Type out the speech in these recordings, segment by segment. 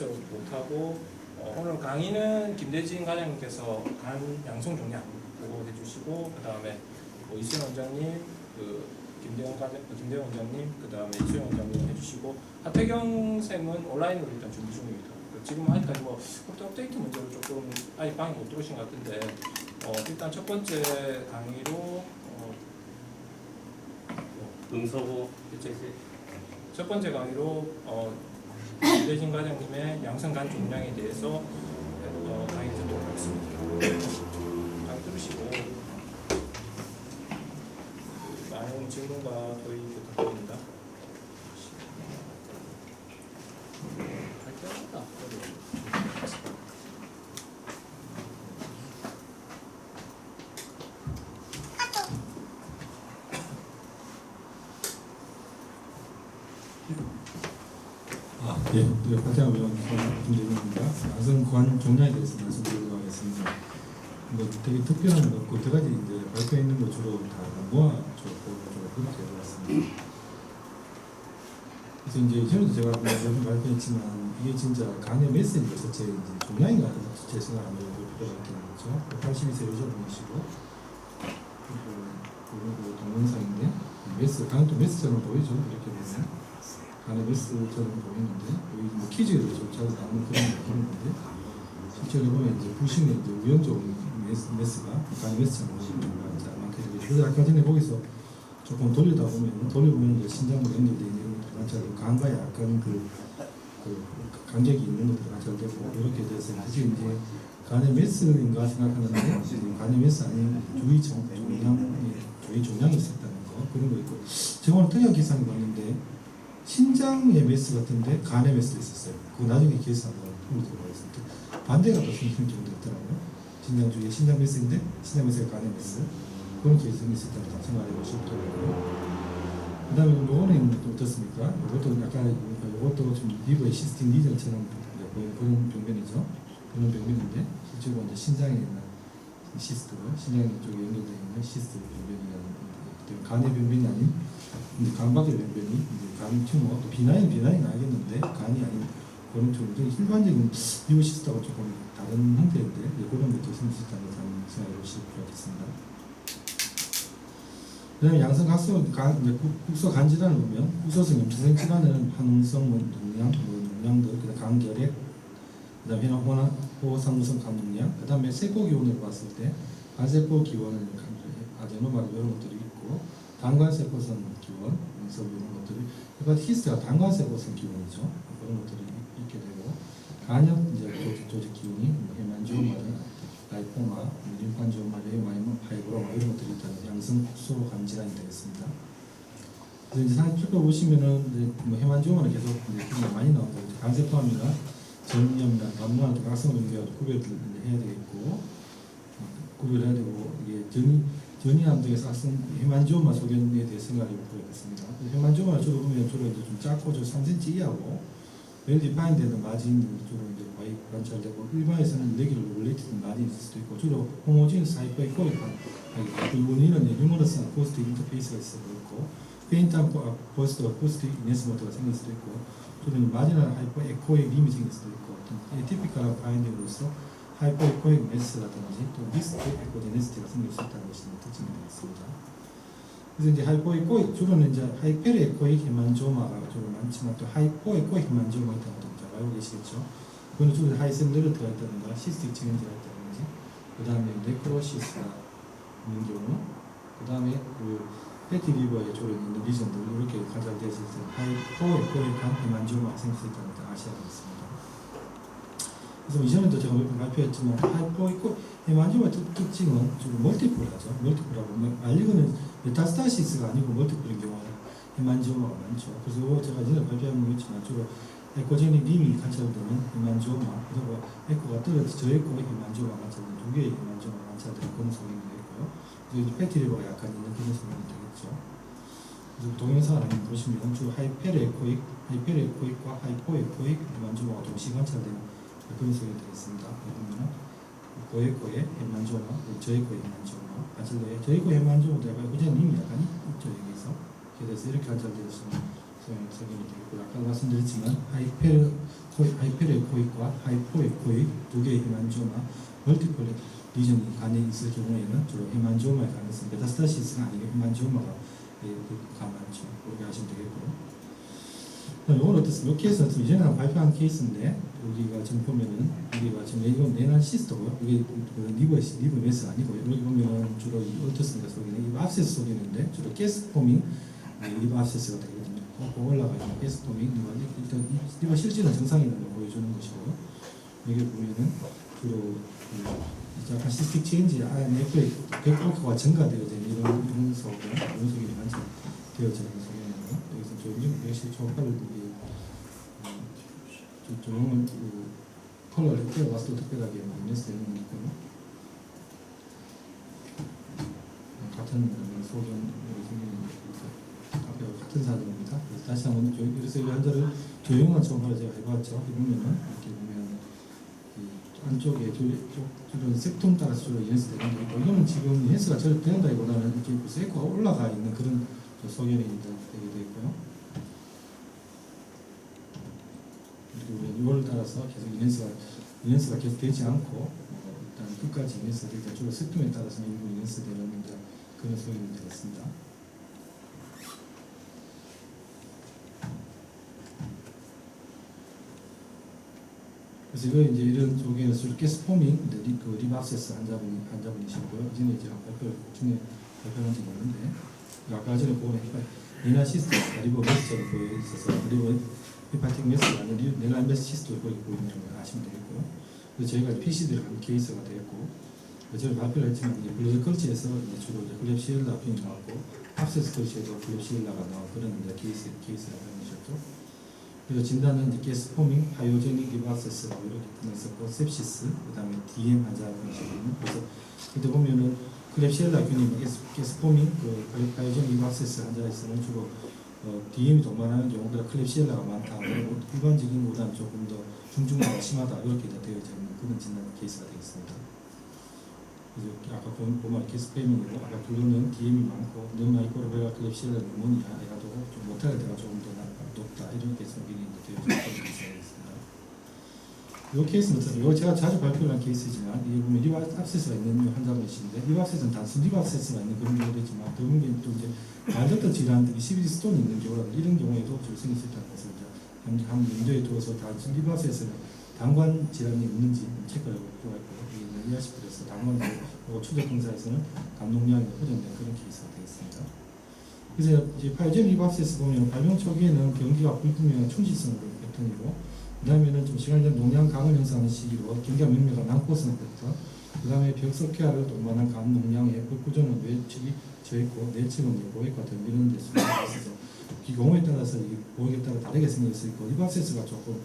관찰 못하고 오늘 강의는 김대진 과장님께서 간 양성 종양 보고해 주시고 그 다음에 이수영 원장님, 김대원 원장님, 그 다음에 이수영 원장님 해주시고 하태경 쌤은 온라인으로 일단 준비 중입니다. 지금 아직까지 뭐 업데이트 문제로 조금 아직 방에 못 들어오신 것 같은데 일단 첫 번째 강의로 응서고 첫 번째 강의로 김대진 과장님의 양성간 종양에 대해서 강의 듣도록 하겠습니다. 강의 들으시고 많은 질문과 도의 부탁드립니다. 할 때마다 네, 박태환 의원 김대중입니다. 양성관 종양에 대해서 말씀드리도록 하겠습니다. 뭐 되게 특별한 건 없고 두 가지 이제 발표 있는 거 주로 다 모아줬고 그렇게 해봤습니다. 그래서 이제 전에도 제가 발표했지만 이게 진짜 간의 메시지가 자체 이제 종양인가 제 생각하면 필요가 있겠는 거죠. 82세 여자분이시고 그리고 동영상인데 간도 메스처럼 보이죠. 이렇게 보면. 간의 메스처럼 보이는데 여기 뭐 퀴즈에도 좀 잘 나오는 그런 느낌인데 실제로 보면 이제 부신의 이제 우연적 메스가 간의 메스처럼 보이는 경우가 이제 많게 되죠. 그래서 아까 전에 거기서 조금 돌려보면 이제 신장과 연결되어 있는 것들이 관찰되고 간과 약간 그 간격이 있는 것들이 관찰되고 이렇게 돼서 사실 이제 간의 메스인가 생각하는데 간의 메스 아닌 주위 종양이 있었다는 거 그런 거 있고 제가 오늘 특이한 기사를 봤는데 신장의 메스 같은데 간의 메스도 있었어요. 그거 나중에 기회에서 한번 보도록 하겠습니다. 반대가 더 생길 정도 있더라고요. 신장 주위에 신장 메스인데 신장 메스가 간의 메스 그런 케이스가 있었다고 생각해 보시면 되고요. 그 다음에 이거는 어떻습니까? 이것도 약간 이것도 좀 리버의 시스템 리전처럼 그런 병변이죠. 그런 병변인데 실제로 이제 신장에 있는 시스트, 신장 쪽에 연결되어 있는 시스트 병변이라는 간의 병변이 아닌 간 밖의 병변이 이제 간 튜머, 또 비나인 알겠는데 간이 아닌 그런 쪽으로 일반적인 리버 시스트하고 조금 다른 형태인데 그런 것도 생길 수 있다는 것을 한번 생각해 보실 필요가 있습니다. 그 다음에 양성 국소 간질환을 보면 국소성 염증성 질환은 화농성 농양들, 그 다음 간결핵, 그 다음에 호상무성 간농양, 그 다음에 세포 기원을 봤을 때 간세포 기원을 아데노마 이런 것들이 있고 단관세포성 기원, 이런 것들이 헤파티스가 단관세포성 기원이죠. 그런 것들이 있게 되고 간역 조직 기원이 헤만지오마나 라이포마, 림판지오마, 레이마이마, 파이브로마 이런 것들이 있다는 양성 국소 간질환이 되겠습니다. 그래서 이제 사진 쭉 보시면은 이제 뭐 헤만지오마는 계속 이제 많이 나오고 간세포암이나 전염이나 감염이나 각성 연계와 구별을 해야 되겠고 구별해야 되고 이게 전이암 등에서 악성 헤만지오마 소견에 대해 생각해 보겠습니다. 헤만지오마 주로 보면 주로 이제 좀 작고 좀 3cm 이하고 웰 디파인되는 마진이 주로 이제 거의 관찰되고 일반에서는 레귤러 릴레이티드 마진이 있을 수도 있고 주로 호모지너스 하이퍼에코이한 원인은 유머러스한 포스트 인터페이스가 있을 수도 있고 페인트한 포스트 이네스모터가 생길 수도 있고 주로 마지널 하이퍼에코익 림이 생길 수도 있고 에티피컬한 파인딩으로서 하이퍼에코익 메스라든지 또 미스트 에코제네시티가 생길 수 있다는 것이 특징이 되겠습니다. 그래서 이제 하이포에코익 주로는 이제 하이페르에코익 헤만지오마가 주로 많지만 또 하이포에코익 헤만지오마 있다는 것도 잘 알고 계시겠죠. 그거는 주로 하이센더르트가 있다든가 시스틱 층현지가 있다든지 그 다음에 네크로시스가 있는 경우 그 다음에 그 패티리버에 주로 있는 리전들 이렇게 관찰되어 있을 때 하이포에코익한 헤만지오마가 생길 수 있다는 것을 아셔야 되겠습니다. 그래서 이전에도 제가 몇 번 발표했지만 하이포에코 헤만지오마 특징은 주로 멀티플하죠. 멀티플하고 알리고는 메타스타시스가 아니고 멀티플인 경우가 헤만지오마가 많죠. 그래서 이거 제가 이전에 발표한 거 있지만 주로 에코제닉 림이 관찰되는 헤만지오마 그리고 에코가 떨어져 저에코 헤만지오마 관찰되는 두 개의 헤만지오마 관찰되는 그런 소견이 있고요. 그리고 패티리버가 약간 있는 그런 소견이 되겠죠. 그래서 동영상을 한번 보시면 주로 하이페르에코익과 하이포에코익 헤만지오마가 동시에 관찰되는 그런 소견이 되겠습니다. 그러면 고에코의 헤만지오마, 저에코의 헤만지오마 관찰되어요. 저에코 헤만지오마도 약간 그냥 림이 약간 있죠. 여기서 그래서 이렇게 관찰되어 있으면 소견이 되겠고, 아까 말씀드렸지만 하이페르코익과 하이포에코익 두 개의 헤만지오마, 멀티플 리전이 간에 있을 경우에는 주로 헤만지오마의 가능성, 메타스타시스가 아니고 헤만지오마가 가만죠. 그렇게 하시면 되겠고요. 이건 어떻습니까? 이 케이스는 좀 이전에 발표한 케이스인데, 우리가 지금 보면은, 우리가 지금 이건 내난 시스터고요. 이게 리버 메스 아니고요. 여기 보면은 주로 어떻습니까? 속에는 이 압세스 속이는데, 주로 가스 포밍 리버 압세스가 되거든요. 올라가 있는 가스 포밍 리버 실질은 정상이라는 걸 보여주는 것이고요. 여기 보면은 주로 약간 시스틱 체인지 IMF의 백오크가 증가되어진 이런 속에 이런 속이 많이 되어져 있는 속에는 여기서 좀 역시 초파를 조명을 컬러를 띄워봐서 또 특별하게 마이너스 되는 건 있고요. 같은 소견 앞에 같은 사진입니다. 그래서 다시 한번 그래서 이 환자를 조용한 초파를 제가 해봤죠. 보면은 이렇게 보면 안쪽에 주로 색톤 따라서 주로 연습되는 게 있고, 이거는 지금 연습가 절 된다기보다는 이렇게 에코가 올라가 있는 그런 소견이 되게 되어 있고요. 그리고 이걸 따라서 계속 연습가 계속 되지 않고 일단 끝까지 연습가 되니까 주로 색톤에 따라서 일부 연습되는 그런 소견이 되었습니다. 그래서 이거 이제 이런 쪽에는 주로 가스 포밍 리버 압세스 환자분이시고요. 이전에 이제 발표 중에 발표한 적이 있는데, 아까 전에 보면 내난 시스템 리버 메스처럼 보여 있어서 리버 헤파틱 메스가 아닌 내난 메스 시스템을 보이는 걸 아시면 되겠고요. 그래서 저희가 PC들을 한 케이스가 되었고, 저희 발표를 했지만 이제 블러드 컬치에서 주로 클렙시엘라 표현이 나왔고, 압세스 컬치에도 클렙시엘라가 나온 그런 케이스라고 하셨죠. 그래서 진단은 이제 가스 포밍, 하이오제닉 리버 압세스라고 이렇게 나눴었고, sepsis, 그다음에 DM 환자분이시거든요. 그래서 이때 보면은 클렙시엘라 균이 가스 포밍, 하이오제닉 리버 압세스 환자에서는 주로 DM이 동반하는 경우보다 클렙시엘라가 많다. 그리고 일반적인보다는 조금 더 중증화가 심하다. 이렇게 다 되어져 있는 그런 진단 케이스가 되겠습니다. 그래서 아까 보면 가스 포밍이고, 아까 블루는 DM이 많고, 너마이크로베라 클렙시엘라 뉴모니아 해가지고 좀 모탈리티가 조금 더 높다. 이런 계산이 되어져 있습니다. 이 케이스는 어떻습니까? 제가 자주 발표한 케이스지만, 이게 보면 리버 압세스가 있는 환자분이신데, 리버 압세스는 단순 리버 압세스가 있는 그런 경우겠지만, 대부분 또 이제 말렸던 질환들이 CVD 스톤이 있는 경우라든지 이런 경우에도 생길 수 있다는 것을 이제 한 염두에 두어서 단순 리버 압세스는 당관 질환이 있는지 체크를 필요가 있고, 이해하시기 위해서 당관 추적 검사에서는 감독량이 호전된 그런 케이스가 되겠습니다. 그래서 이제 파이오제닉 리버 압세스 보면 발병 초기에는 경기가 불분명한 충치성 패턴이고, 그 다음에는 좀 시간이 되면 농양 강을 형성하는 시기로 경기가 명료한 난코성 패턴, 그 다음에 벽석회화를 동반한 간 농양의 불구조는 뇌측이 저있고 내측은 보액과 덤비는 데서 있어서 이 경우에 따라서 이 보액에 따라 다르게 생길 수 있고, 리버 압세스가 조금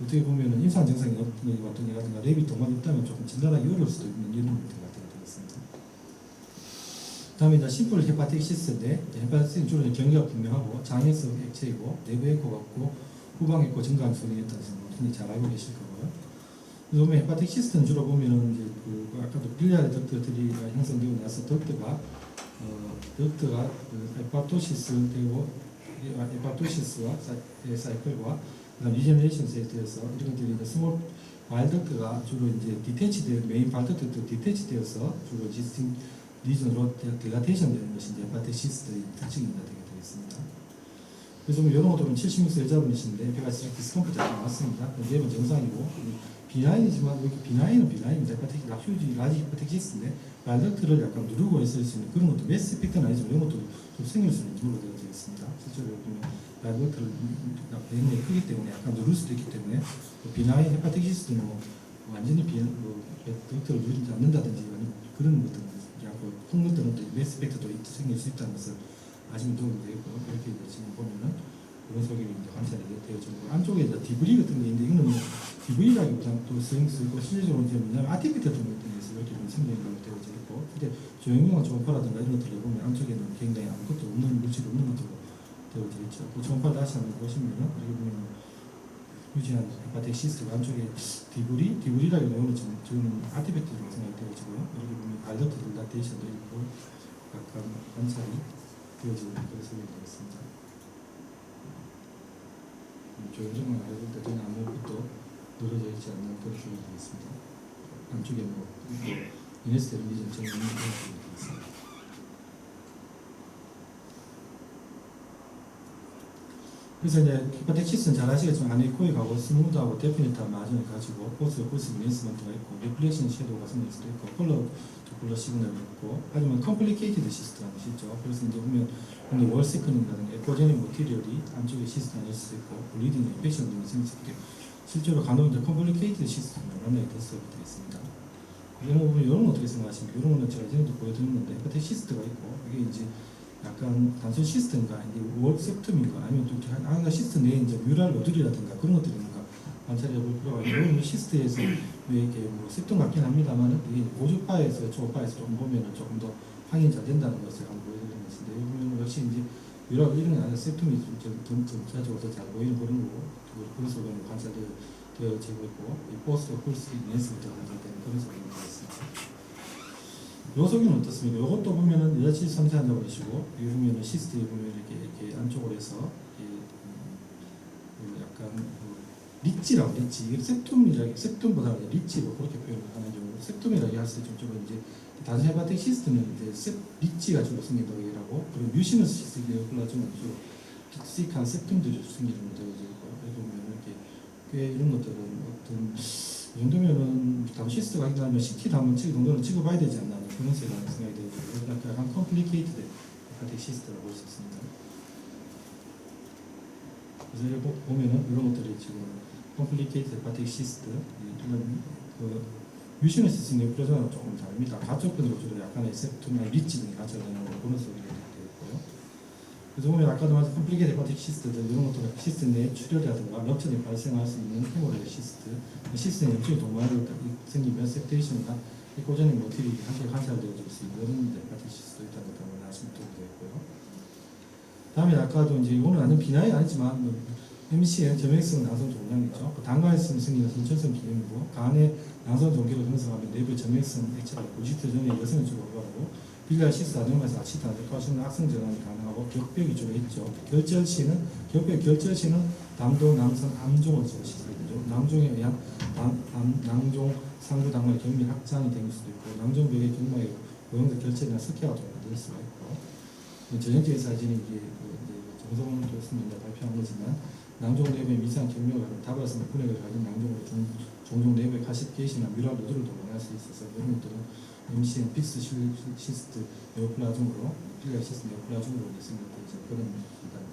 어떻게 보면 임상 증상이 어떤 거라든가 랩이 동반이 있다면 조금 진단하기 어려울 수도 있는 이런 문제가 되겠습니다. 다음에 이제 심플 헤파틱시스인데, 헤파틱시스는 주로 경계가 분명하고 장에서 액체이고 내부 에코 같고 후방 에코 증가한 소리에 있다는 것을 흔히 잘 알고 계실 거고요. 그래서 보면 헤파틱시스는 주로 보면은 이제 아까도 빌리아르 덕트들이 형성되고 나서 덕트가 헤파토시스 되고 헤파토시스와 사이클과 그다음 리제너레이션에 대해서 이런 것들이 이제 스몰 바일 덕트가 주로 이제 디태치되어 메인 바일 덕트도 디태치되어서 주로 디스팅 리전으로 딜라테이션 되는 것이 이제 헤파틱시스의 특징입니다. 되겠습니다. 그래서 이런 것들은 76세 여자분이신데 페가시스 디스컴포트 나왔습니다. 대부분 정상이고 비나인이지만 여기 비나인입니다. 헤파틱 라퓨지 라지 헤파틱시스인데 바일덕트를 약간 누르고 있을 수 있는 그런 것도 메스 이펙트는 아니지만 이런 것도 좀 생길 수 있는 물로 되어있습니다. 실제로 보면 바일덕트를 굉장히 크기 때문에 약간 누를 수도 있기 때문에 비나인 헤파틱시스도 완전히 덕트를 누르지 않는다든지 그런 것들은 큰 것들은 메스 이펙트도 생길 수 있다는 것을 아시면 도움이 되겠고, 이렇게 지금 보면은 그런 소견이 이제 관찰이 되어지고, 안쪽에 이제 디브리 같은 게 있는데, 이거는 디브리라기보다는 또 쓰고 실질적으로 이제 뭐냐면 아티피티 같은 것들에서 이렇게 좀 생겨있는 게 되어져 있고, 근데 조형용화 초음파라든가 이런 것들을 보면 안쪽에는 굉장히 아무것도 없는 물질이 없는 것들로 되어져 있죠. 그 초음파 다시 한번 보시면은 여기 보면 유지한 헤파틱시스가 안쪽에 디브리라기보다 오늘 지금 아티피티로 생각이 되어지고요. 여기 보면 발덕트 딜라테이션도 있고, 약간 관찰이 되어지는 그런 소견이 되겠습니다. 조현정만 해볼 때 전혀 아무것도 늘어져 있지 않는 그런 조명이 되겠습니다. 안쪽에 뭐 이네스테 리전 전혀 없는 그런 조명이 되겠습니다. 그래서 이제 히파텍시스는 잘 아시겠지만 안에 코익하고 스무드하고 데피니트한 마진을 가지고 포스 이니스먼트가 있고 리플레이션 섀도우가 생길 수도 있고 컬러 컬러 시그널이 있고 하지만 컴플리케이티드 시스템이 있죠. 그래서 이제 보면 월 세컨이라든가 에코제닉 모티리얼이 안쪽에 시스템이 있을 수 있고 블리딩 인펙션 등이 생길 수 있게 실제로 간혹 이제 컴플리케이티드 시스템을 만나게 됐을 수도 있습니다. 이런 거 보면 이런 거 어떻게 생각하십니까? 이런 거는 제가 이전에도 보여드렸는데 히파텍시스트가 있고 이게 이제 약간 단순 시스템인가 이게 월 셉텀인가 아니면 또 하나 시스템 내에 이제 뮤랄 노즐이라든가 그런 것들이 있는가 관찰해 볼 필요가 있고 이런 시스템에서 왜 이렇게 뭐 셉텀 같긴 합니다만 이게 고주파에서 초파에서 조금 보면은 조금 더 확인이 잘 된다는 것을 한번 보여드리는 것인데 보면 역시 이제 뮤랄 이런 게 아니라 셉텀이 좀 전체적으로 더 잘 보이는 그런 거고 그런 소리는 관찰되어지고 있고 이 포스트 폴스 인스부터 관찰되는 그런 소리가 있습니다. 요 속에는 어떻습니까? 요것도 보면은 여자치 상세한다고 그러시고 여기 보면은 시스템에 보면 이렇게 안쪽으로 해서 약간 리치라고 리치 이게 셉tum보다 리치로 그렇게 표현을 하는 경우 셉tum이라고 할 때 좀 이제 다른 헤바텍 시스템은 이제 리치가 주로 생긴다고 얘기하고 그리고 뮤시너스 시스템의 플라즈마는 주로 픽시한 셉tum들이 생기는 것들이 있고 그래서 보면 이렇게 꽤 이런 것들은 어떤 이 정도면은 시스트가 있다면 CT도 한번 정도는 찍어봐야 되지 않나 그런 생각이 들고 약간 컴플리케이티드 헤파틱 시스트라고 볼 수 있습니다. 그래서 여기 보면은 이런 것들이 지금 컴플리케이티드 헤파틱 시스트 그 뮤시너시스 네플라즈마는 조금 다릅니다. 가쪽편으로 주로 약간의 셉툼이나 리치 등이 갖춰지는 그런 소리가 되어 있고요. 그래서 보면 아까도 말한 컴플리케이티드 헤파틱 시스트들 이런 것들은 시스트 내 출혈이라든가 럽천이 발생할 수 있는 헤모레 시스트 시스템에 염증이 동반으로 생기면 셉테이션이나 에코제닉 모티리얼이 함께 관찰되어질 수 있는 이런 헤파틱 시스트도 있다는 것을 아시면 되고요. 다음에 아까도 이제 이거는 완전 비나이 아니지만 MCN 점액성 난성 종양이죠. 그 당간성 생기는 선천성 기형이고 간의 난성 종기를 형성하면 내부의 점액성 액체가 90도 전에 여성을 주로 하고 빌리아 시스 아동에서 아치타 아데카시는 악성 전환이 가능하고 격벽이 주로 있죠. 결절 시는 담도 남성 암종을 주로 시작되죠. 남종에 의한 낭종 상부 당간의 경미 확장이 될 수도 있고 낭종벽의 경마에 고용된 결절이나 석회가 될 수가 있고 전형적인 사진이 이게 정성훈 교수님이 발표한 거지만 낭종 내부의 미세한 경미가 다발성 분해를 가진 낭종으로 종종 내부의 가십게이시나 뮤랄 노즐을 동반할 수 있어서 이런 것들은 MCN 픽스 시스트 네오플라즘으로 필리아 시스트 네오플라즘으로 생각되죠. 그런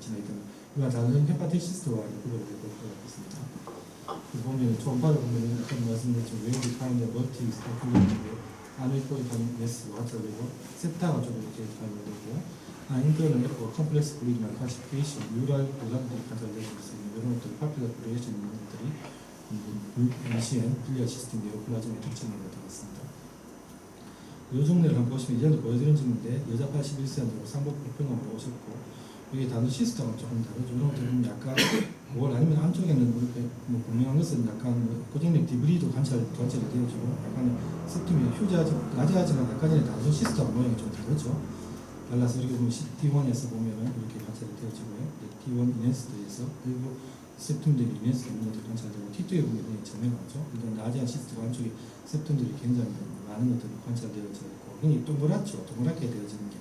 진행된 이와 다른 헤파틱 시스트와 구별을 해볼 필요가 있습니다. 보면 초음파를 보면 아까 말씀드렸지만 웨이브 카인드 멀티 스타플링인데 아노이코이한 메스가 관찰되고 세타가 좀 이렇게 관찰되고 인터널 에코 컴플렉스 블리딩 클래시피케이션 뮤랄 도장들이 관찰되고 있습니다. 이런 것들 파퓰러 브레이션 있는 것들이 MCN 필리아 시스템 네오플라즘의 특징으로 되겠습니다. 이 종류를 한번 보시면 이전에 보여드린 중인데 여자 81세한테 상복 불평감으로 오셨고 이게 다른 시스템은 조금 다르죠. 이런 것들은 약간 뭘 아니면 안쪽에는 뭐 분명한 것은 약간 고정력 디브리도 관찰이 되어지고 약간 셉툼이 낮아지만 아까 전에 단순 시스템 모양이 좀 다르죠. 달라서 이렇게 보면 T1에서 보면은 이렇게 관찰이 되어지고요. T1 이넨스트에서 그리고 셉툼들이 이넨스트 있는 것들이 관찰되고 T2에 보면 점액하죠. 이건 낮은 시스템 안쪽에 셉툼들이 굉장히 많은 것들이 관찰되어져 있고 굉장히 동그랗게 되어지는 게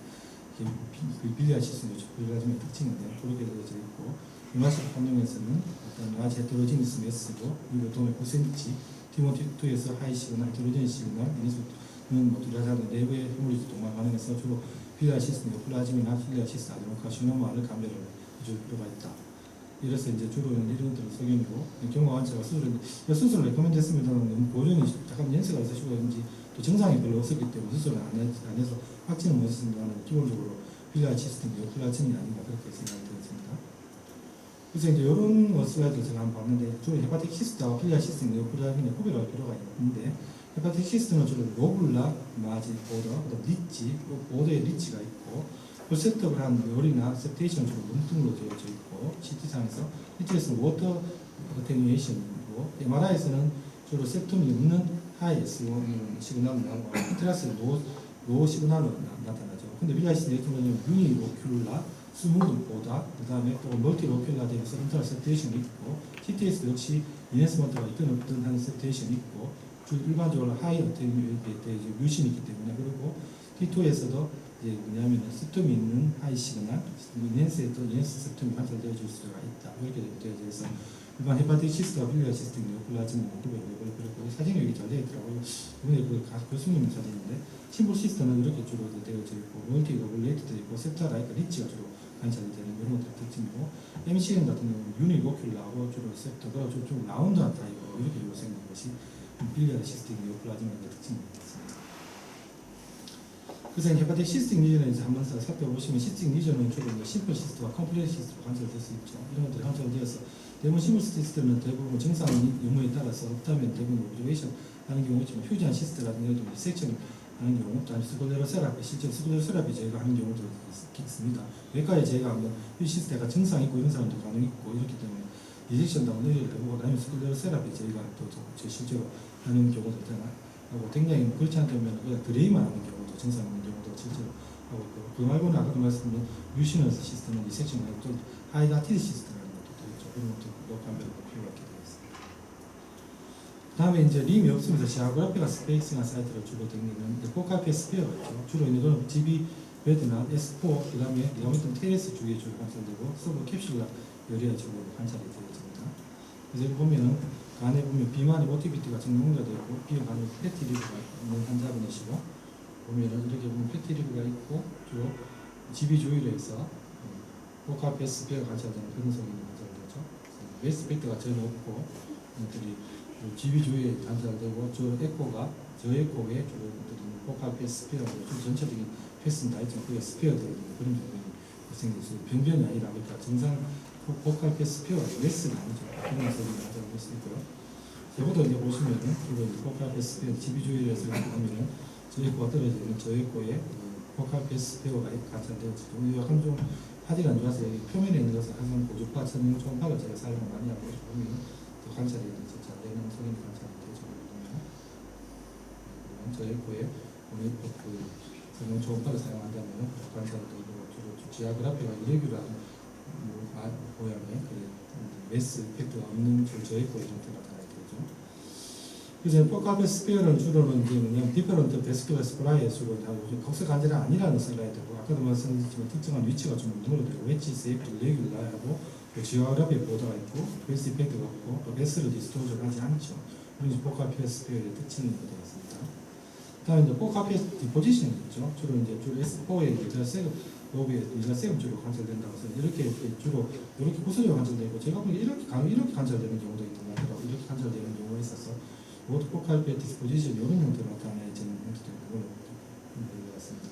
빌리아 시스템의 빌리아즘의 특징인데 그렇게 되어져 있고 음화식 환경에서는 어떤 라지 헤테로지니스 메스고 그리고 도매 9cm T1, T2에서 하이시거나 헤테로지니시거나 이네스는 모두 라자는 내부의 헤모리즈 동반 반응에서 주로 빌리아 시스템 플라즘이나 빌리아 시스템 아데노카시노마를 감별을 해줄 필요가 있다. 이래서 이제 주로는 이런 것들을 소견이고 경과 관찰과 수술을 레코멘드했습니다만 보존이 약간 연세가 있으시고 그런지 또 증상이 별로 없었기 때문에 수술을 안 해서 확진을 못 했습니다만 기본적으로 빌리아 시스템 플라즘이 아닌가 그렇게 생각이 들었습니다. 그래서 이제 이런 것을 제가 한번 봤는데 주로 헤파틱 시스트와 필리아 시스템 플라즘이 구별할 필요가 있는데 헤파틱 시스템은 주로 로블라, 마지, 보더, 리치, 보더에 리치가 있고 그 셋업을 한 열이나 셉테이션 주로 문등으로 되어져 있고 CT상에서 리치에서는 워터 어테뉴에이션이고 MRI에서는 주로 셉텀이 없는 하이 SO 시그널을 나오고 트라스는 로우 시그널로 나타나죠. 근데 빌리아 시스템 유니로큘라 스무드보다 그다음에 또 멀티로큘라 되어서 인터널 세테이션이 있고 TTS도 역시 이네스먼트가 있든 없든 하는 세테이션이 있고 일반적으로 하이 어택이 뮤신이 있기 때문에 그리고 T2에서도 이제 뭐냐면 스톰이 있는 하이 시그널 이네스에도 이네스 스톰이 관찰되어 줄 수가 있다 이렇게 되어 있어서 일반 헤파티시스트와 빌리아 시스템 요플라즈는 구별되고 그리고 사진이 여기 잘 되어 있더라고요. 이번에 그 교수님 사진인데 심볼 시스템은 이렇게 주로 되어져 있고 멀티가 레이트도 있고 셉타라이크 리치가 주로 관찰이 되는 이런 것들 특징이고 MCN 같은 경우는 유니로큘라하고 주로 셉터가 좀 라운드한 타입으로 이렇게 요생긴 것이 빌리아 시스템 요플라즈의 특징입니다. 그래서 헤파틱 시스템 리전을 이제 한번 살펴보시면 시스템 리전은 주로 심플 시스템과 컴플렉스 시스템으로 관찰될 수 있죠. 이런 것들이 관찰되어서 대부분 심플 시스템은 대부분 정상 유무에 따라서 없다면 대부분 오브저베이션 하는 경우가 있지만 휴지한 시스템 같은 경우도 섹션 하는 경우 또 스콜레로 세라피 실제 스콜레로 세라피 저희가 하는 경우도 있습니다. 외과에 저희가 하면 휴지 시스템가 정상 있고 이런 사람도 가능 있고 이렇기 때문에 리젝션도 한번 해보고 아니면 스콜레로 세라피 저희가 또 실제로 하는 경우도 있잖아요. 하고 굉장히 그렇지 않다면 그냥 드레이만 하는 경우도 정상 있는 경우도 실제로 하고 있고 그 말고는 아까도 말씀드린 유시너스 시스템은 리섹션 말고 또 하이다티드 시스템이라는 것도 있죠. 그런 것도 판별을 필요하게 되어 있습니다. 다음에 이제 림이 없으면서 지하그래피가 스페이싱한 사이트를 주로 댕기는 포카페 스페어가 있죠. 주로 이거는 GB 베드나 S4 그다음에 리가멘트 테레스 주위에 주로 관찰되고 서브 캡슐라 열이와 주로 관찰이 되어집니다. 그래서 보면은 간에 보면 비만의 모티비티가 증명되어 있고 비만의 패티 리브가 있는 환자분이시고 보면은 이렇게 보면 패티 리브가 있고 주로 GB 조이로 해서 포카페 스페어 관찰되는 변성이 관찰되죠. 웨스트 팩터가 전혀 없고 이들이 GB 조이에 관찰되고 저 에코가 저 에코에 주로 포카페 스페어로 전체적인 패스는 다 있지만 그게 스페어되어 있는 그런 부분이 발생돼서 변변이 아니라 그러니까 정상 포카페 스페어가 웨스가 아니죠. 그런 소리가 가져올 수 있고요. 이것도 이제 보시면은 주로 포카페 스페어 GB 조이에서 이렇게 보면은 저 에코가 떨어져 있는 저 에코에 포카페 스페어가 관찰되어지죠. 이 한종 화질이 안 좋아서 여기 표면에 있는 것은 항상 고주파 천연 초음파를 제가 사용을 많이 하고 보면 또 관찰이 잘 되는 성인 관찰이 되죠. 저 에코에 오늘 그 천연 초음파를 사용한다면 관찰이 되고 주로 지하그래피가 이레귤러한 모양의 그 메스 이펙트가 없는 저 에코의 형태가 다 되죠. 그래서 포카페 스페어는 주로는 이제 그냥 디퍼런트 베스큘러 스프라이에 주로 다 곡석 관절이 아니라는 슬라이드고 아까도 말씀드렸지만 특정한 위치가 좀 누르되고 웨지 세이프트 레귤라하고 지하그래피 보드가 있고 베스 이펙트가 없고 또 베스를 디스토저하지 않죠. 이런 포카페 스페어의 특징이 되어 있습니다. 그다음에 이제 포카페 디포지션이 있죠. 주로 S4의 유자 세금 로비에 유자 세금 주로 관찰된다고 해서 이렇게 주로 이렇게 구슬로 관찰되고 제가 보기에 이렇게 관찰되는 경우도 있는 것 같더라고요. 이렇게 관찰되는 경우가 있어서 모두 포카페 디스포지션 이런 형태로 나타내지는 형태도 있는 것 같습니다.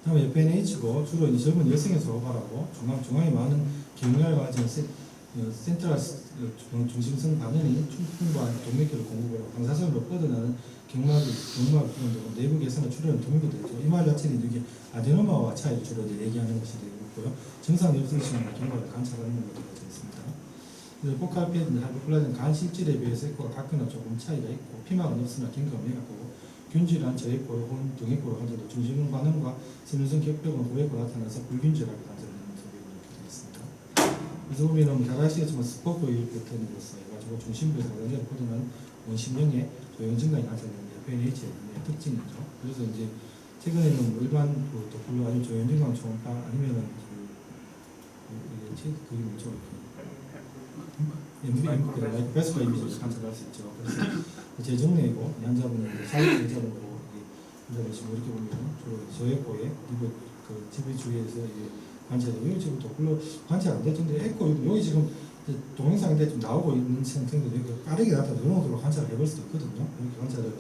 다음에 FNH고 주로 이제 젊은 여성에서 호발하고 중앙에 많은 경혈 과정 센트럴 중심성 반응이 충분한 동맥혈을 공급하고 방사선으로 뻗어나는 경막을 부분으로 내부 개선을 주로는 도움이 되죠. 이 말 자체는 이게 아데노마와 차이를 주로 얘기하는 것이 되고 있고요. 정상이 없으시면 경막을 관찰하는 것도 되어 있습니다. 포카페는 하이퍼플라즈는 간 실질에 비해서 에코가 각거나 조금 차이가 있고 피막은 없으나 경과가 매각하고 균질한 저에코 혹은 등에코로 관찰도 중심성 반응과 세면성 격벽은 고에코 나타나서 불균질하게 관찰되는 소리가 이렇게 되어 있습니다. 그래서 보면은 다 아시겠지만 스포크 일 패턴으로서 해가지고 중심부에서 가장 포도는 원심령의 조형 증가에 관찰되는 FNH의 특징이죠. 그래서 이제 최근에는 일반 도플로 아니면 조형 증강 초음파 아니면은 그 뭐죠? 베스파 이미지를 관찰할 수 있죠. 그래서 재정내고 환자분은 사회 대자로 보시면 이렇게 보면 저에코에 리브 그 TV 주위에서 관찰되고 여기 지금 도플로 관찰 안 됐던데 에코 여기 지금 동영상인데 좀 나오고 있는 상태인데 여기 빠르게 나타나 이런 것들로 관찰을 해볼 수도 있거든요. 이렇게 관찰을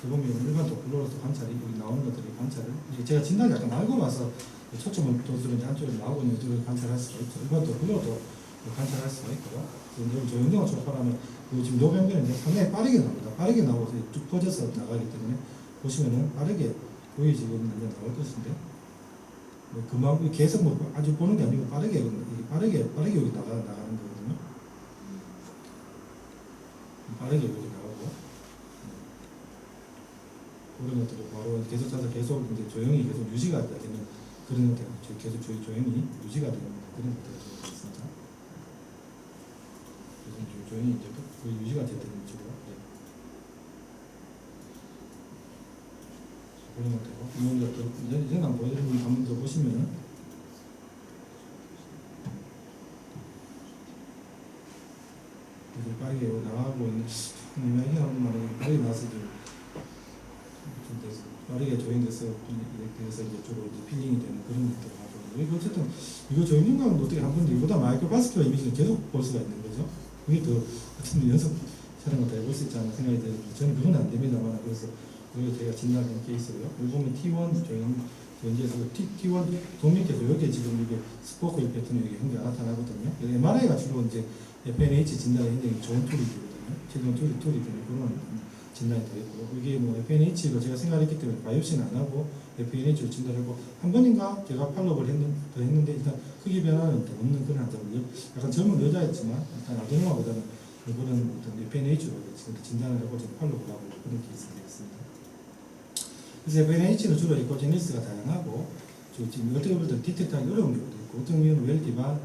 해보면 일반 도플로로서 관찰이 여기 나오는 것들이 관찰을 제가 진단을 약간 알고 와서 초점은 도수는 한쪽에 나오고 있는 것들을 관찰할 수가 있죠. 일반 도플로도 관찰할 수가 있고요. 여기 조영정화 초파라면 지금 요 변변이 상당히 빠르게 나옵니다. 빠르게 나오고 쭉 퍼져서 나가기 때문에 보시면은 빠르게 거의 지금 이제 나올 것인데 금방 계속 아주 보는 게 아니고 빠르게 여기 나가는 거거든요. 빠르게 여기 나오고 그런 것들을 바로 계속 짜서 계속 이제 조용히 계속 유지가 되는 그런 형태가 계속 조용히 유지가 되는 그런 형태가 되어 있습니다. 그래서 조용히 이제 그 유지가 되는 쪽으로 그런 형태고 이전 한번 보여드리면 한번 더 보시면은 빠르게 나가고 있는 이야기 하는 말이 빠르게 나와서 좀 빠르게 조인돼서 그래서 이제 주로 이제 필링이 되는 그런 것들을 하고 이거 어쨌든 이거 조인인 거는 어떻게 한 번도 이보다 마이클 바스키와 이미지는 계속 볼 수가 있는 거죠. 그게 더 어쨌든 연습 촬영 같은 해볼 수 있지 않나 생각이 들어요. 저는 그건 안 됩니다만 그래서 그리고 제가 진단한 케이스고요. 여기 보면 T1 조인 현재에서 T1 동맥에서 여기에 지금 이게 스포크 패턴이 여기 현재 나타나거든요. MRI가 주로 이제 FNH 진단에 굉장히 좋은 툴이거든요. 최근 툴이 되는 그런 진단이 되겠고 이게 뭐 FNH로 제가 생각했기 때문에 바이옵시는 안 하고 FNH로 진단하고 한 번인가 제가 팔로우를 했는데 일단 크기 변화는 더 없는 그런 환자고 약간 젊은 여자였지만 일단 아데노마보다는 그런 어떤 FNH로 진단을 하고 지금 팔로우를 하고 그런 케이스가 되겠습니다. 그래서 FNH는 주로 이코제니스가 다양하고 지금 어떻게 보면 디텍트하기 어려운 경우도 있고 어떤 경우는 웰디바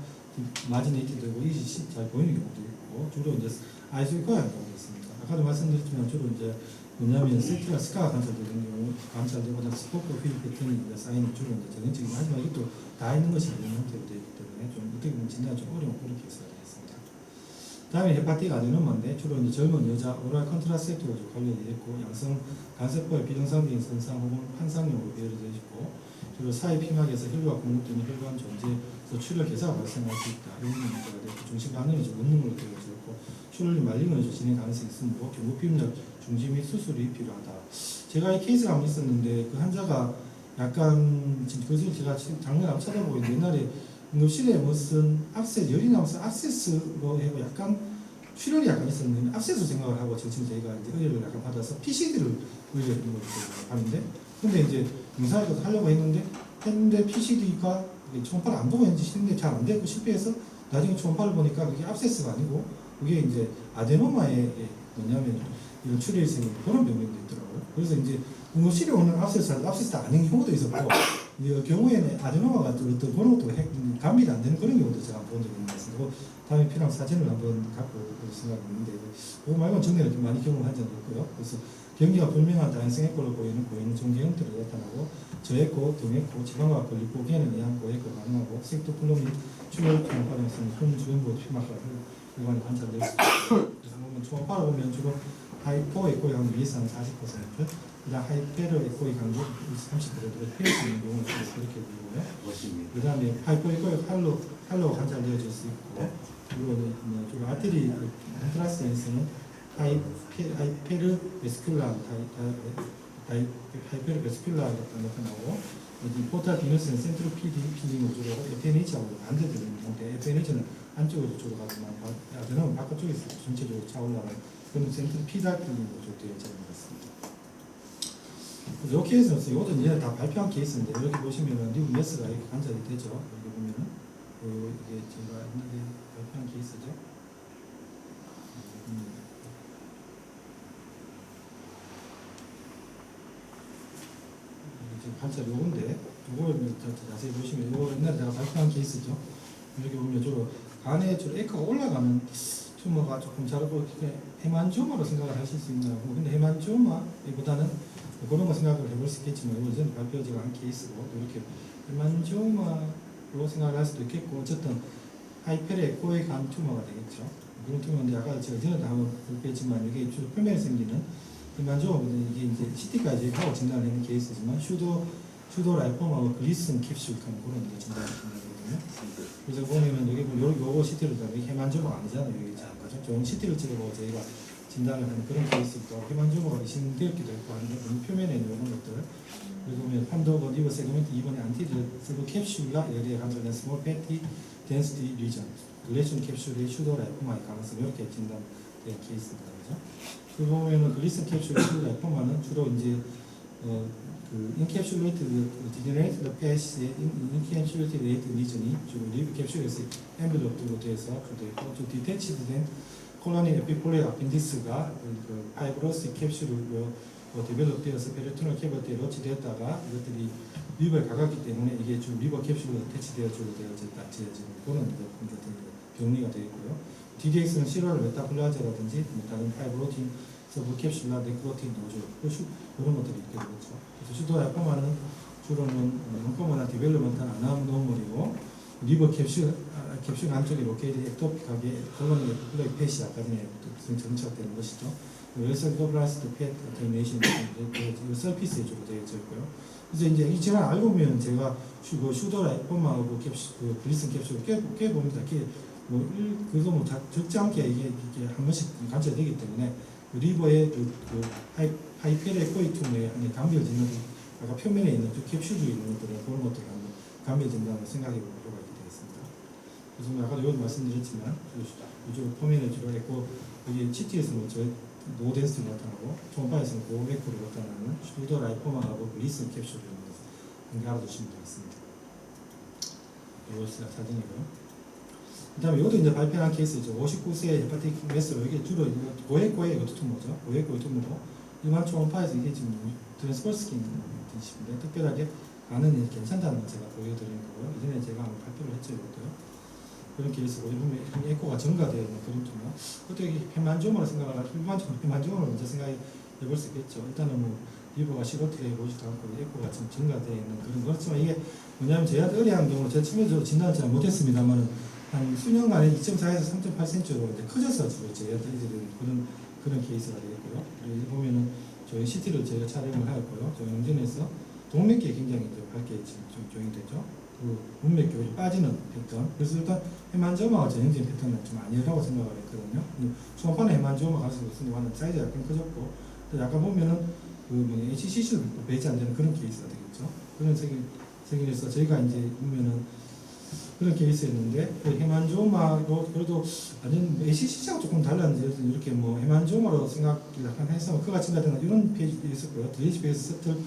마지네이트 되고 이지 잘 보이는 경우도 있고 주로 이제 아이소이과의 경우가 있습니다. 아까도 말씀드렸지만 주로 이제 뭐냐면 세트가 스카가 관찰되는 경우 관찰되거나 스포크 휠 패턴이 쌓이는 주로 이제 전형적인 하지만 이것도 다 있는 것이 아닌 형태로 되어 있기 때문에 좀 어떻게 보면 진단이 좀 어려운 그런 케이스가 되겠습니다. 다음에 헤파틱 아데노마인데 주로 이제 젊은 여자 오랄 컨트라셉티브가 관련이 있고 양성 간세포의 비정상적인 손상 혹은 환상용으로 이루어져 있고 주로 사회 피막에서 혈관 공급 때문에 혈관 존재에서 출혈 개사가 발생할 수 있다. 이런 문제가 되고 중심 반응이 좀 없는 걸로 되어져 있고 출혈이 말리면서 진행 가능성이 있으므로 경구 피임약 중지 및 수술이 필요하다. 제가 이 케이스가 한번 있었는데 그 환자가 약간 그것을 제가 지금 작년에 한번 찾아보고 있는데 옛날에 응급실에 무슨 압세스 열이 나면서 압세스로 해고 약간 출혈이 약간 있었는데 압세스 생각을 하고 지금 저희가 이제 의뢰를 약간 받아서 PCD를 의뢰를 하는데 근데 이제 응사를 하려고 했는데 PCD가 초음파를 안 보고 했는데 잘 안 되고 실패해서 나중에 초음파를 보니까 그게 압세스가 아니고 그게 이제 아데노마에 뭐냐면 이런 출혈이 생기는 그런 병명도 있더라고요. 그래서 이제 응급실에 오는 압세스 아닌 경우도 있었고 이 경우에는 아데노마가 어떤 그런 것도 감비가 안 되는 그런 경우도 제가 본 적이 있는 것 같습니다. 다음에 필요한 사진을 한번 갖고 올 생각이 있는데 그거 말고는 전에 이렇게 많이 경험한 적이 있고요. 그래서 경기가 불명한 다양성 에코로 보이는 종계 형태로 나타나고 저에코, 동에코, 지방과 걸리고 걔는 이항고 에코 가능하고 색도플로미 출혈 초음파를 쓰는 큰 주변부 피막과 혈관이 관찰될 수 있고 그래서 보면 초음파를 보면 주로 하이포 에코의 강도 이상은 40%, 그다음 하이페르 에코의 강도 30%로 피할 수 있는 경우는 그렇게 보이고요. 그다음에 하이포 에코의 칼로 관찰되어질 수 있고 그리고 주로 아테리 컨트라스트에서는 하이페르 베스큘라 하이페르 베스큘라가 나타나고 포탈 비너스는 센트로 필링으로 주로 FNH하고 반대되는 형태 FNH는 안쪽으로 주로 가지만 아데노는 바깥쪽에서 전체적으로 차올라가는 그런 센트로 피달 필링으로 주로 되어져 있는 것 같습니다. 이 케이스는 이것도 이제 다 발표한 케이스인데 여기 보시면은 뉴 메스가 이렇게 관찰이 되죠. 여기 보면은 이게 제가 옛날에 발표한 케이스죠. 지금 관찰 요건데 이걸 자세히 보시면 이거 옛날에 제가 발표한 케이스죠. 여기 보면 주로 간에 주로 에코가 올라가는 튜머가 조금 자르고 헤만지오마로 생각을 하실 수 있나요? 근데 헤만지오마보다는 그런 거 생각을 해볼 수 있겠지만 이거 이제는 발표하지 않은 케이스고 이렇게 헤만지오마로 생각을 할 수도 있겠고 어쨌든 하이페르 에코의 간 튜머가 되겠죠. 그런 튜머인데 아까 제가 전에도 한번 발표했지만 이게 주로 표면에 생기는 헤만지오마보다는 이게 이제 CT까지 하고 진단을 하는 케이스지만 슈도 라이폼하고 글리슨 캡슐 그런 이제 진단을 하거든요. 그래서 보면은 여기 보면 요거 CT를 이게 헤만지오마가 아니잖아요. 여기 그죠? 좋은 CT를 찍어보고 저희가 진단을 하는 그런 케이스도 헤만지오마가 의심되었기도 했고 하는데 표면에 있는 이런 것들 그리고 보면 판도고 리버 세그멘트 2번에 안티드 세브 캡슐과 열에 감소된 스몰 패티 덴시티 리전 글레이션 캡슐의 슈도 라이포마의 가능성 이렇게 진단된 케이스입니다. 그죠? 그리고 보면은 글리슨 캡슐 슈도 라이포마는 주로 이제 그 인캡슐레이트 디제네레이트 패시의 인캡슐레이트 리전이 주로 리브 캡슐에서 엠블럽으로 되어서 주로 있고 또 디태치드된 콜로니 에피폴레 아펜디스가 그 파이브로스 캡슐로 디벨롭되어서 페리토널 캐버티에 로치되었다가 이것들이 리버에 가깝기 때문에 이게 좀 리버 캡슐로 대치되어지고 되어졌다 지어지는 그런 병리가 되어 있고요. DDX는 실화를 메타플라즈라든지 다른 파이브로틴 서브 캡슐이나 네크로틴 노조 이런 것들이 있게 되겠죠. 그래서 슈도라이포마는 주로는 림포마나 디벨롭먼트는 아나노멀이고 리버 캡슐 안쪽에 로케이드 엑토픽하게 콜로니 에피플로이 펫이 아까 전에 정착되는 것이죠. 웰서 더블라스트 펫 테이네이션 서피스에 주로 되어져 있고요. 그래서 이제 이 질환 알고 보면 제가 슈도라이포마하고 캡슐 블리슨 캡슐 꽤 봅니다. 그래도 뭐 적지 않게 이게 한 번씩 감지가 되기 때문에 리버의 하이페레 코이툼에 감별 진단 아까 표면에 있는 캡슐이 있는 것들은 그런 것들을 한번 감별 진단을 생각해 볼 필요가 있게 되겠습니다. 그래서 아까도 여기 말씀드렸지만 이쪽 표면에 주로 했고 여기 CT에서는 노 덴스티로 나타나고 초음파에서는 고백으로 나타나는 슈도라이포마하고 블리슨 캡슐을 한개 알아두시면 되겠습니다. 이거 사진이고요. 그 다음에 이것도 이제 발표한 케이스죠. 59세 헤파틱 메스로 이게 주로 고액고의 이것도 tumor죠. 고액고의 tumor고 일반 초음파에서 이게 지금 트랜스퍼스킨 뜻인데 특별하게 가는 괜찮다는 걸 제가 보여드리는 거고요. 이전에 제가 한번 발표를 했죠. 이것도요. 그런 케이스고 이러면 에코가 증가되어 있는 그런 tumor. 어떻게 헤만지오마로 생각하면 일반적으로 헤만지오마로 먼저 생각해 볼 수 있겠죠. 일단은 뭐 리버가 시로트에 보지도 않고 에코가 지금 증가되어 있는 그런 그렇지만 이게 뭐냐면 제가 의뢰한 경우 제가 처음에 진단을 잘 못했습니다만은 한 수년간에 2.4에서 3.8cm로 이제 커져서 주로 제가 드리는 그런 케이스가 되겠고요. 여기 보면은 저희 CT를 제가 촬영을 하였고요. 저희 영진에서 동맥기에 굉장히 이제 밝게 좀 조용히 되죠. 그 문맥교이 빠지는 패턴. 그래서 일단 헤만지오마가 전형적인 패턴은 좀 아니라고 생각을 했거든요. 초음파는 헤만지오마가 갈수록 완전 사이즈가 약간 커졌고, 약간 보면은 그 HCC도 배치 안 되는 그런 케이스가 되겠죠. 그런 생일에서 저희가 이제 보면은 그런 케이스였는데 그 헤만지오마로 그래도 완전 ACC하고 조금 달랐는데 이렇게 뭐 헤만지오마로 생각을 약간 해서 그가 증가되는 이런 페이지도 있었고요. 드리시베이스 서틀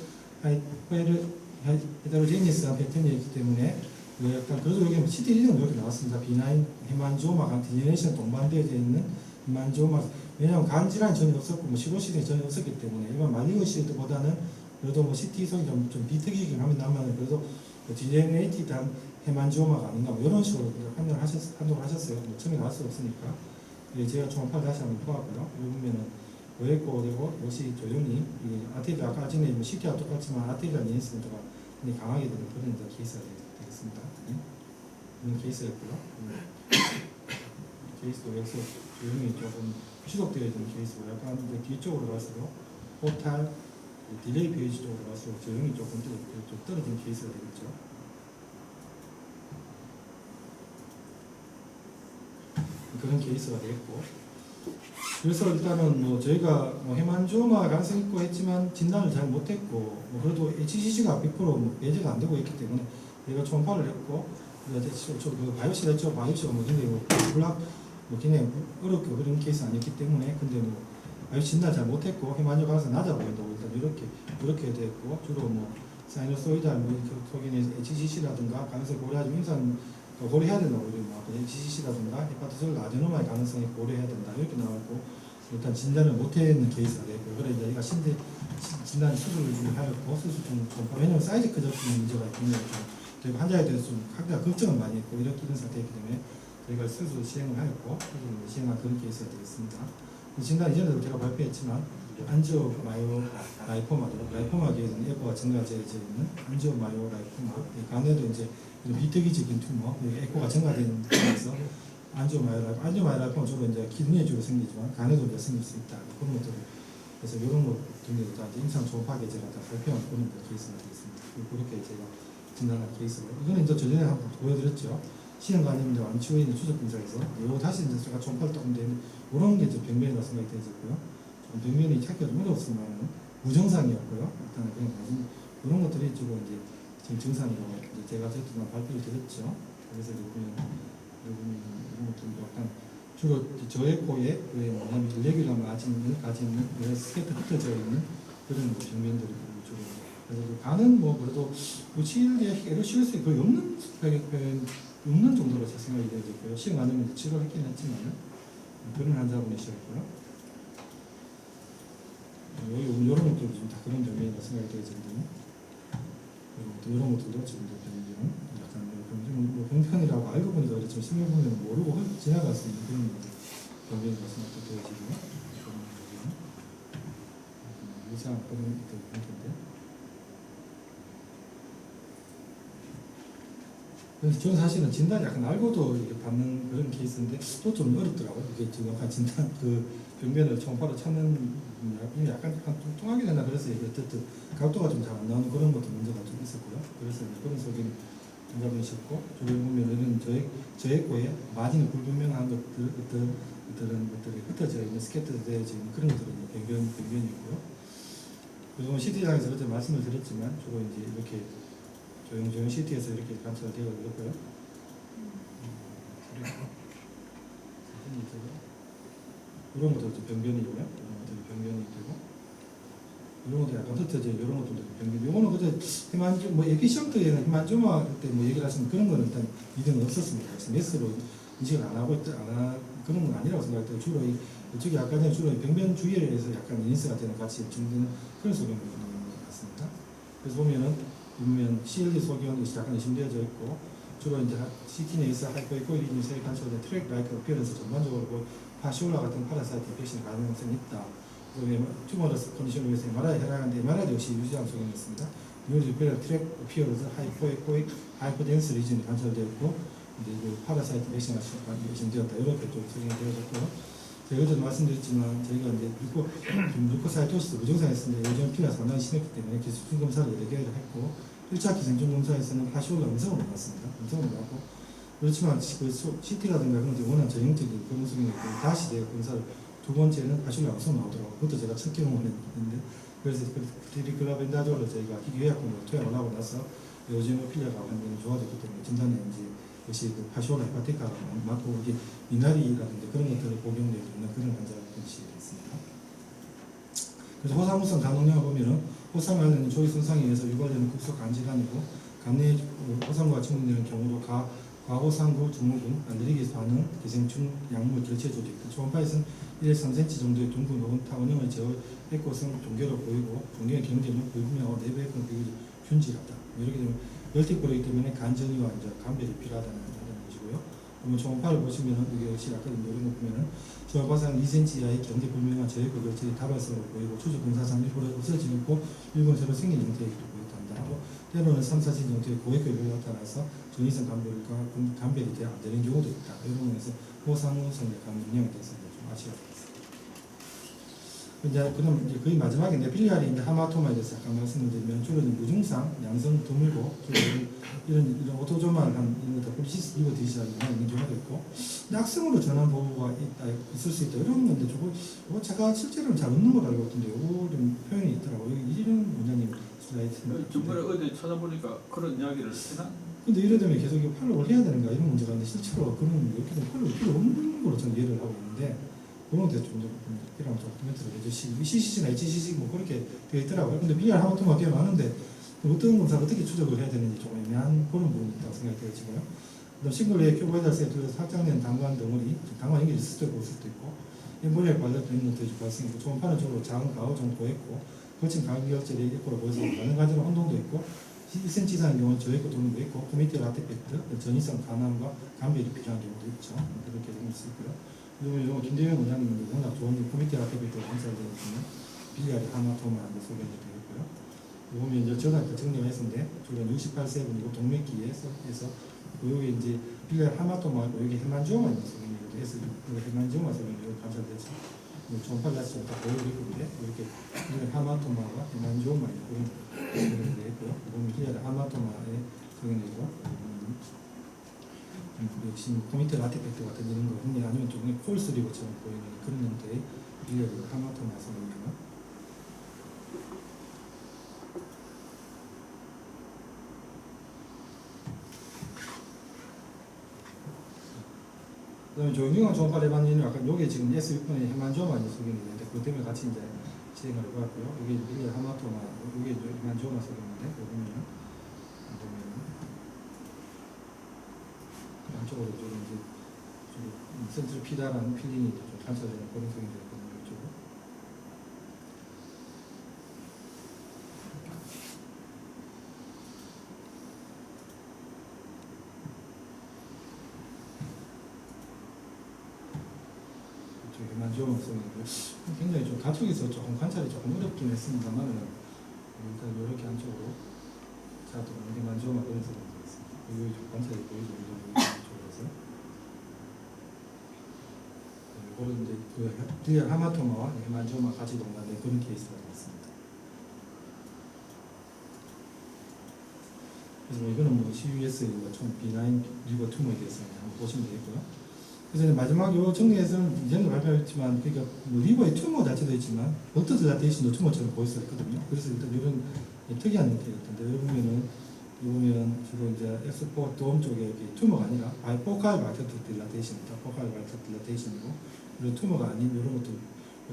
헤테로제니스한 패턴이 있기 때문에 약간 그래도 여기 CT 리듬은 이렇게 나왔습니다. 비나인 헤만지오마가 디제네이션 동반되어져 있는 헤만지오마. 왜냐하면 간 질환이 전혀 없었고 뭐 시로시스이 전혀 없었기 때문에 일반 말리그시드보다는 그래도 뭐 CT 성이 좀 비특이하긴 하면 그래도 디제네이티드한 헤만지오마가 아닌가 뭐 이런 식으로 판단을 하셨어요. 뭐 처음에 나올 수 없으니까. 제가 초음파를 다시 한번 보았고요. 여기 보면은 외고 되고 이것이 조용히 아테리아 아까 전에 뭐 CT와 똑같지만 아테리아 니엔스가 강하게 되는 그런 케이스가 되겠습니다. 이런 케이스였고요. 케이스도 여기서 조용히 조금 추적되어 있는 케이스고 약간 이제 뒤쪽으로 갈수록 포탈 딜레이 페이지 쪽으로 갈수록 조용히 조금 떨어지는 케이스가 되겠죠. 그런 케이스가 되겠고, 그래서 일단은 뭐 저희가 뭐 헤만지오마 가능성 있고 했지만 진단을 잘 못했고, 뭐 그래도 HCC가 100% 배제가 안 되고 있기 때문에 저희가 초음파를 했고, 그 바이옵시를 했죠. 바이옵시가 뭐 굉장히 뭐 굉장히 어렵고 그런 케이스 아니었기 때문에, 근데 뭐 바이옵시 진단 잘 못했고 헤만지오 가능성 낮아 보인다고 일단 이렇게 됐고, 주로 뭐 사이너소이달 뭐 속인의 HCC라든가 가능성 고려하지만 임상 고려해야 된다고 그래요. HCC라든가 헤파토셀 아데노마의 가능성이 고려해야 된다 이렇게 나왔고, 일단 진단을 못했는 케이스가 되고, 그래 저희가 진단 수술을 하였고 수술 좀 왜냐면 사이즈 커졌는 문제가 굉장히 좀 환자에 대해서 좀 각자 걱정을 많이 했고 이런 상태이기 때문에 저희가 수술 시행을 하였고 수술을 시행한 그런 케이스가 되겠습니다. 진단 이전에도 제가 발표했지만 안지오마요 라이포마계에서는 에코가 증가되어 있는 안지오마요 라이포마, 간에도 이제 비특이적인 튜머, 에코가 증가된 데서 안지오마요 라이포마 주로 이제 기둥에 주로 생기지만 간에도 이제 생길 수 있다 그런 것들을 그래서 이런 것 등에도 다 임상 초음파 제가 다 발표한 그런 케이스가 되겠습니다. 그렇게 제가 진단한 케이스로 이거는 이제 전에 한번 보여드렸죠. 시행관님들 안치후에 있는 추적 검사에서 요 다시 이제 제가 초음파를 조금 되는 이런 게 병변이라고 생각이 되었고요. 병변이 찾기가 좀 어렵지만 무증상이었고요. 일단 그냥 이런 것들이 주로 이제 지금 증상이라고 제가 어쨌든 발표를 드렸죠. 그래서 이런 것들도 약간 주로 저에코에 뭐냐면 일레귤러 마진을 가지는 스케트 흩어져 있는 그런 병변들이 주로. 그래서 간은 뭐 그래도 치료에 쉬울 수 거의 없는 정도로 제 생각이 되어졌고요. 시험 안 하면 치료를 했긴 했지만 그런 환자분이셨고요. 이런 것도 좀 지금 다 그런 병변이라고 생각이 되거든요. 그리고 이런 것들도 지금 병변, 약간 뭐 병편이라고 알고 보니까 그렇지만 신경 보면 모르고 지나갈 수 있는 그런 병변이라고 생각도 되어지고 유사한 그런 병편인데. 그래서 저는 사실은 진단이 약간 알고도 이렇게 받는 그런 케이스인데 또 좀 어렵더라고요. 이게 지금 약간 진단 그 병변을 초음파로 찾는 약간 뚱뚱하게 되나 그래서 이게 어쨌든 각도가 좀 잘 안 나오는 그런 것도 문제가 좀 있었고요. 그래서 이제 그런 소견이 정답이셨고 저기 보면은 저의 거에 마진이 불분명한 것들 어떤 것들이 흩어져 있는 스케트 되어져 있는 그런 것들은 병변이고요. 그리고 CT장에서 어제 말씀을 드렸지만 주로 이제 이렇게 조용조용 CT에서 이렇게 관찰되어 있고요. 이런 것도 병변이고요. 이런 것들이 병변이 되고 이런 것도 약간 흩어져 이런 것도 병변. 이거는 그때 히만조 뭐 에피션트에는 히만조마 그때 뭐 얘기를 하시면 그런 거는 일단 이등은 없었습니다. 그래서 메스로 인식을 안 하고 그런 건 아니라고 생각해요. 주로 이쪽이 아까 전에 주로 병변 주위에 의해서 약간 이니스가 되는 같이 증되는 그런 소견을 보는 것 같습니다. 그래서 보면 CLD 소견이 약간 의심되어져 있고 주로 이제 CT 내에서 하이퍼에코일이 인쇄 관찰된 트랙 라이크 어피어런스 전반적으로 파시올라 같은 파라사이트 인펙션 가능성이 있다. 그다음에 튜머러스 컨디션을 위해서 MRI 해라는데 MRI도 역시 유지한 소견이 있습니다. 뉴로디페럴 트랙 어피어런스 하이퍼에코익 하이퍼덴스 리전이 관찰되었고 이제 그 파라사이트 인펙션이 의심되었다. 이렇게 좀 소견이 되어졌고 제가 어제도 말씀드렸지만 저희가 이제 류코사이토시스 무증상했습니다. 요즘 피가 상당히 심했기 때문에 기술품 검사를 여러 개를 했고 1차 기생충 검사에서는 파시올라 음성으로 나왔습니다. 음성으로 나왔고 그렇지만 그 CT라든가 그런 데 워낙 전형적인 그런 소견이 있고 다시 제가 검사를 두 번째는 파시올라 음성 나오더라고요. 그것도 제가 첫 경험을 했는데 그래서 트리클라벤다졸을 저희가 기계의학품으로 투약을 하고 나서 요즘 필리아가 완전히 좋아졌기 때문에 진단에 이제 역시 그 파시올라 헤파티카가 맞고 이게 미나리라든지 그런 것들을 복용되어 있는 그런 환자가 있습니다. 그래서 호상무성 간혹량을 보면은 호상관련 조기 손상에 의해서 유발되는 급속 간질환이고 간내 호상과 증후되는 경우도 과호상구 증후군, 알레르기 반응, 기생충, 약물 결체 조직, 초음파에서는 1에서 3cm 정도의 둥근 혹은 타원형의 에코성 종결을 보이고 종결의 경제는 불분명하고 내부 에코 비율이 균질하다. 이렇게 되면 열티골이기 때문에 간전이와 이제 감별이 필요하다는 것이고요. 그러면 초음파를 보시면은 이게 역시 아까 이런 거 보면은 초음파상 2cm 이하의 경계 불명한 저해고 결절이 다발성으로 보이고 추적 검사상 일부러 없어지고 일본 새로 생긴 형태의 보였단다 하고 때로는 3, 4cm 정도의 고액을 나타나서 전이성 감별이 안 되는 경우도 있다. 이런 면에서 호상무성의 감염량에 대해서 좀 아셔야 되겠습니다. 그럼 이제 거의 마지막에 필리아리 하마토마에 대해서 잠깐 말씀을 드리면 주로 무증상, 양성 드물고 주로 이런 오토조만 이런 것들 폴리시스 입어 드시라고 있는 경우도 있고 약성으로 전환 보호가 있을 수 있다 이런 건데 저거 제가 실제로는 잘 없는 걸 알고 있던데 이런 표현이 있더라고요. 이런 원장님 슬라이드. 정말 어제 찾아보니까 그런 이야기를 했나? 근데 이래 되면 계속 팔을 올려야 되는가 이런 문제가 있는데 실제로 그런 이렇게 되면 팔을 필요 없는 걸로 저는 이해를 하고 있는데 그런 것도 좀 필요하면 좀 코멘트를 해주시고 CCC나 HCC 뭐 그렇게 되어 있더라고요. 근데 PR 하마토마 꽤 많은데 어떤 검사를 어떻게 추적을 해야 되는지 조금 애매한 그런 부분이 있다고 생각이 되어지고요. 그다음 싱글레이 큐브헤달스에 들어서 확장된 당관 덩어리, 당관 연결이 있을 수도 있고 없을 수도 있고 엠보리에 관련된 것들이 발생했고 초음파는 주로 작은 가오 정도 했고 거친 가결절이 입구로 보여서 많은 가지로 혼동도 있고 1cm 이상의 경우는 저해고 도는도 있고 코미티 라테펙트, 전이성 간암과 감별이 필요한 경우도 있죠. 그렇게 될 수 있고요. 그리고 김대현 원장님이 워낙 좋은 코미티 라테펙트 검사를 해주시면 빌리아리 하마토마하고 소개가 되었고요. 보면 이제 저도 정리가 했는데 주로 68세분이고 동맥기에서 해서 여기 이제 빌리아리 하마토마하고 여기 헤만지오마 있는 소견이기도 해서 헤만지오마 소견이 관찰돼서 전파가스 다 보여드리고 있는데 이렇게 하마토마와 헤만지오마 있는 소견이 되었고요. 보면 빌리아리 하마토마의 소견이고 역시 코미테 라티펙트 같은 이런 거 아니면 좀 폴스리고처럼 보이는 그런 형태의 빌리아리 하마토마 소견입니다. 그다음에 조용한 초음파 레반인은 약간 요게 지금 S6번에 헤만조마 소견이 있는데 그것 때문에 같이 이제 진행을 해봤고요. 이게 빌리아리 하마토마, 이게 헤만조마 소견인데 보면은 양쪽으로 좀 이제 좀 센트럴 피다라는 필링이 좀 관찰되는 그런 소견이 되거든요. 이쪽으로. 있어서 굉장히 좀 가족에서 조금 관찰이 조금 어렵긴 했습니다만은 일단 이렇게 한쪽으로 자도 헤만지오마 그런 소리가 있습니다. 이거 좀 관찰이 보이죠? 쪽에서 이거는 이제 그 뒤에 하마토마와 헤만지오마 같이 동반된 그런 케이스가 되겠습니다. 그래서 이거는 뭐 CUS의 총 비나인 리버 튜머에 대해서 한번 보시면 되겠고요. 그래서 마지막 요 정리에서는 이전에 발표했지만, 그러니까 뭐 리버의 튜머 자체도 있지만 버터 딜라테이션도 튜머처럼 보였었거든요. 그래서 일단 이런 특이한 형태였던데, 여기 보면 주로 이제 X4 도움 쪽에 이렇게 튜머가 아니라 포칼 발터 딜라테이션입니다. 포칼 발터 딜라테이션이고, 그리고 튜머가 아닌 이런 것도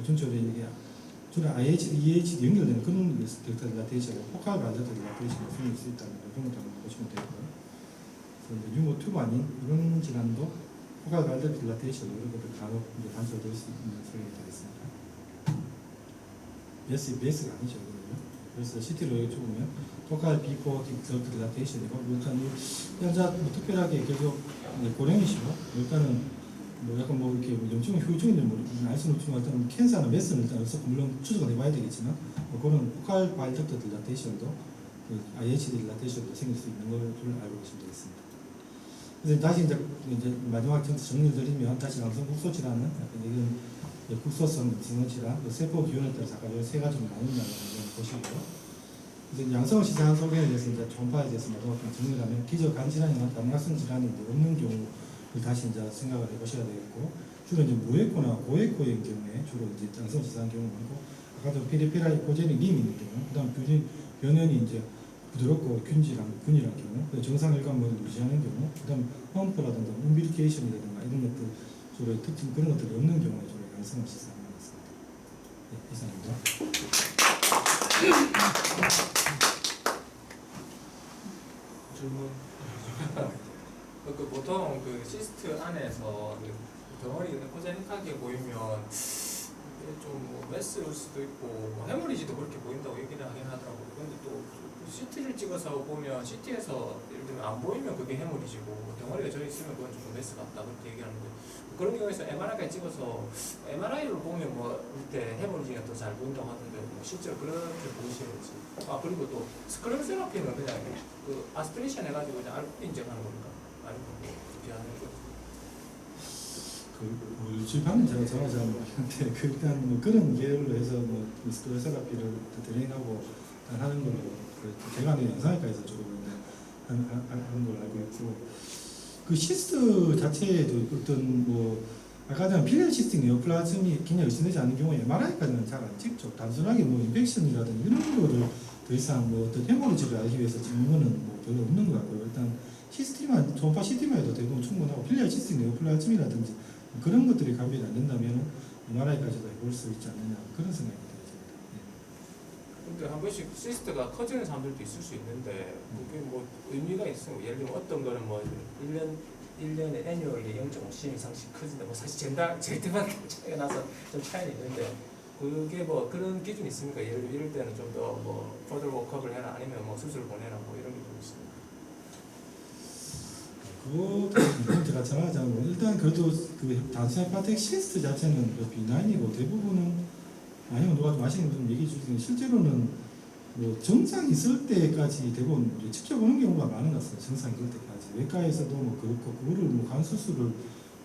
전체적으로 이게 주로 IH, EH 연결되는 그런 딜라테이션을 포칼 발터 딜라테이션을 생길 수 있다는 그런 것도 한번 보시면 되고요. 그래서 이제 유모 튜브 아닌 이런 질환도 포칼 발터 딜라테이션으로 이런 것들 간혹 관찰될 수 있는 설명이 되겠습니다. BS가 아니죠, 그러면. 그래서 CT로 여기 찍으면 포칼 비포 딜라테이션이고, 일단 이 환자 뭐 특별하게 계속 고령이시고, 일단은 뭐 약간 뭐 이렇게 염증 후유증인지 모르겠지만 알 수는 없지만 일단 캔서나 메스는 일단 없었고, 물론 추적을 해봐야 되겠지만 그런 포칼 발터 딜라테이션도 그 IH 딜라테이션도 생길 수 있는 걸 알고 계시면 되겠습니다. 그래서 다시 이제 마지막 정리를 드리면, 다시 양성 국소 질환은 약간 이런 국소성 성형 질환, 세포 기운에 따라서 아까 세 가지로 나눈다는 걸 보시고요. 그래서 양성을 시작한 소견에 대해서 이제 전파에 대해서 마지막 정리를 하면, 기저 간 질환이나 담락성 질환이 없는 경우를 다시 이제 생각을 해보셔야 되겠고, 주로 이제 무에코나 고에코의 경우에 주로 이제 양성 시작한 경우가 많고, 아까도 페리페라이 코제닉 림이 있는 경우, 그다음 변연이 이제 부드럽고 균이란 경우, 정상 혈관물을 유지하는 경우, 그다음 펌프라든가 umbilication이라든가 이런 것들 주로 특징 그런 것들이 없는 경우에 주로 양성을 시사하는 것 같습니다. 네, 이상입니다. 질문. 그 보통 그 시스트 안에서 덩어리가 코제닉하게 보이면 좀뭐 메스일 수도 있고, 뭐 해머리지도 그렇게 보인다고 얘기를 하긴 하더라고요. 근데 또 CT를 찍어서 보면, CT에서 예를 들면 안 보이면 그게 해머리지고, 뭐 덩어리가 져 있으면 그건 좀 메스 같다 그렇게 얘기하는데, 그런 경우에서 MRI까지 찍어서 MRI로 보면 뭐 밑에 해머리지가 더 잘 보인다고 하던데, 뭐 실제로 그렇게 보이시는지. 아, 그리고 또 스크램 세라피는 그냥 그 아스피레이션 해가지고 그냥 알코올 인젝하는 겁니까? 아니면 뭐 어떻게 하는 거죠? 그 주입하는 제가 정확하지 않은 것 같은데, 일단 뭐 그런 계열로 해서 뭐 스크롤 세라피를 트레이닝하고 하는 걸로, 대관의 영상외과에서 주로 하는 걸로 알고 있고, 그 시스트 자체에도 어떤 뭐 아까 전에 필리오시스틱 네오플라즘이 굉장히 의심되지 않는 경우에 MRI까지는 잘 안 찍죠. 단순하게 뭐 인펙션이라든지 이런 거를 더 이상 뭐 어떤 해머리지를 알기 위해서 찍는 거는 뭐 별로 없는 것 같고요. 일단 시스템만, 초음파 CT만 해도 대부분 충분하고, 필리오시스틱 네오플라즘이라든지 그런 것들이 감별이 안 된다면 MRI까지도 해볼 수 있지 않느냐, 그런 생각이 들어집니다. 근데 한 번씩 시스트가 커지는 사람들도 있을 수 있는데, 그게 뭐 의미가 있어요. 예를 들면 어떤 거는 뭐 1년에 애뉴얼리 0.5cm 이상씩 커진다. 뭐 사실 제일대만 차이가 나서 좀 차이는 있는데, 그게 뭐 그런 기준이 있습니까? 예를 들면 이럴 때는 좀 더 뭐 퍼더 워크업을 해라, 아니면 뭐 수술을 보내라, 뭐 이런 게 좀 있습니다. 그거 제가 정하지 않고, 일단 그래도 그 단순 헤파틱 시스트 자체는 비나인이고, 대부분은 아니면 누가 좀 아시는 분 얘기해 주시는, 실제로는 뭐 정상 있을 때까지 대부분 지켜보는 경우가 많은 것 같습니다. 정상 있을 때까지 외과에서도 뭐 그렇고, 그거를 뭐 간 수술을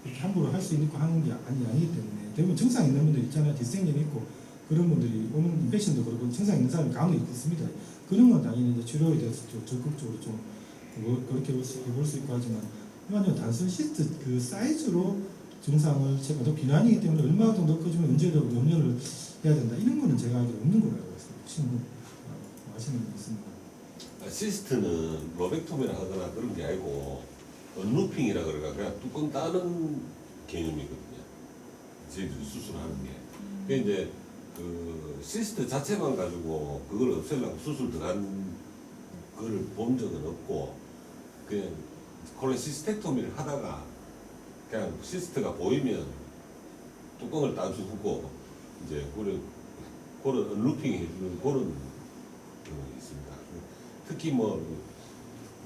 이렇게 함부로 할 수 있는 하는 게 아니기 때문에, 대부분 정상 있는 분들 있잖아요. 디스생전 있고 그런 분들이 오는 인펙션도 그렇고 정상 있는 사람이 간혹 있습니다. 그런 건 당연히 이제 치료에 대해서 좀 적극적으로 좀 뭐 그렇게 해볼 수 있고 하지만, 일반적으로 단순 시스트 그 사이즈로 증상을 체크해도 비난이기 때문에 얼마 정도 커지면 언제도 염려를 해야 된다, 이런 거는 제가 알기로 없는 걸로 알고 있습니다. 친구 아시는 분 있습니다. 시스트는 로벡톰이라 하거나 그런 게 아니고 언루핑이라 그래가 그냥 뚜껑 따는 개념이거든요. 저희들이 수술하는 게. 그게 이제 그 시스트 자체만 가지고 그걸 없애려고 수술 들어간 거를 본 적은 없고, 그냥 콜레시스텍토미를 하다가 그냥 시스트가 보이면 뚜껑을 따주고 이제 그런 언루핑 해주는 그런 경우가 있습니다. 특히 뭐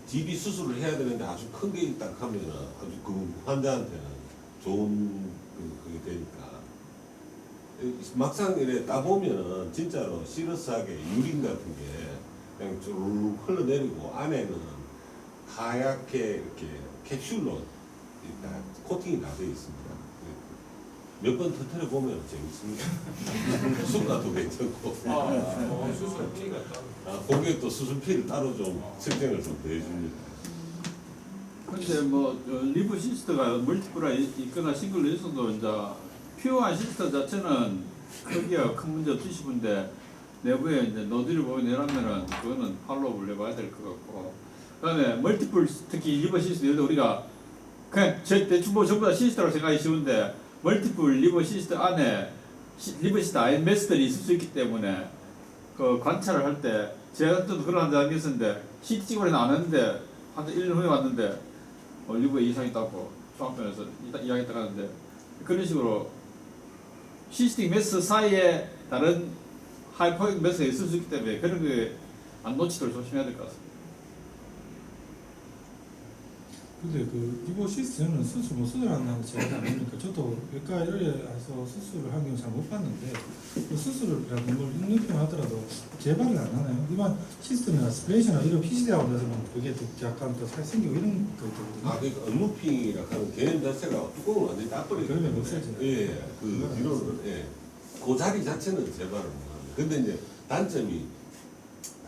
DB 수술을 해야 되는데 아주 큰 게 있다 하면은 아주 그 환자한테는 좋은 그게 되니까 막상 이래 따보면은 진짜로 시러스하게 유린 같은 게 그냥 쭉 흘러내리고 안에는 하얗게 이렇게 캡슐로 일단 코팅이 다 되어 있습니다. 몇 번 터트려 보면 재밌습니다. 수가도 괜찮고 수술비가 따로. 고객도 수술비를 따로 좀 측정을 좀 더해줍니다. 근데 뭐 리브 시스트가 멀티플가 있거나 싱글로 있어도 이제 퓨어한 시스트 자체는 크기가 큰 문제 없이 싶은데 내부에 이제 노즐을 보게 내려면은 그거는 팔로우를 해봐야 될 것 같고, 그다음에 멀티플 특히 리버 시스트 예를 들어 우리가 그냥 대충 뭐 전부 다 시스트라고 생각하기 쉬운데 멀티플 리버 시스트 안에 리버 시스트 아이메스들이 있을 수 있기 때문에 그 관찰을 할 때 제가 또 그런 한자 있었는데 CT 찍으려는 안 했는데 한 1년 후에 왔는데 리버에 이상이 있다고 중앙편에서 이야기했다가 하는데 그런 식으로 시스틱 매스 사이에 다른 하이퍼익 매스가 있을 수 있기 때문에 그런 게 안 놓치도록 조심해야 될 것 같습니다. 근데 그 리버 시스템은 수술한다는 거 제가 안 보니까 저도 외과 이래 와서 수술을 하는 경우 잘 못 봤는데 그 수술을 뭘 눈눕힘 하더라도 재발을 안 하나요? 일반 시스템이나 스프레이션이나 이런 PCD하고 해서는 그게 더 약간 더 살 생기고 이런 거 있거든요. 그러니까 언루핑이라 하는 개념 자체가 뚜껑을 완전히 닦아버리기 그러면 때문에 없어지나요? 예, 그 뒤로는 그 자리 자체는 재발을 못합니다. 근데 이제 단점이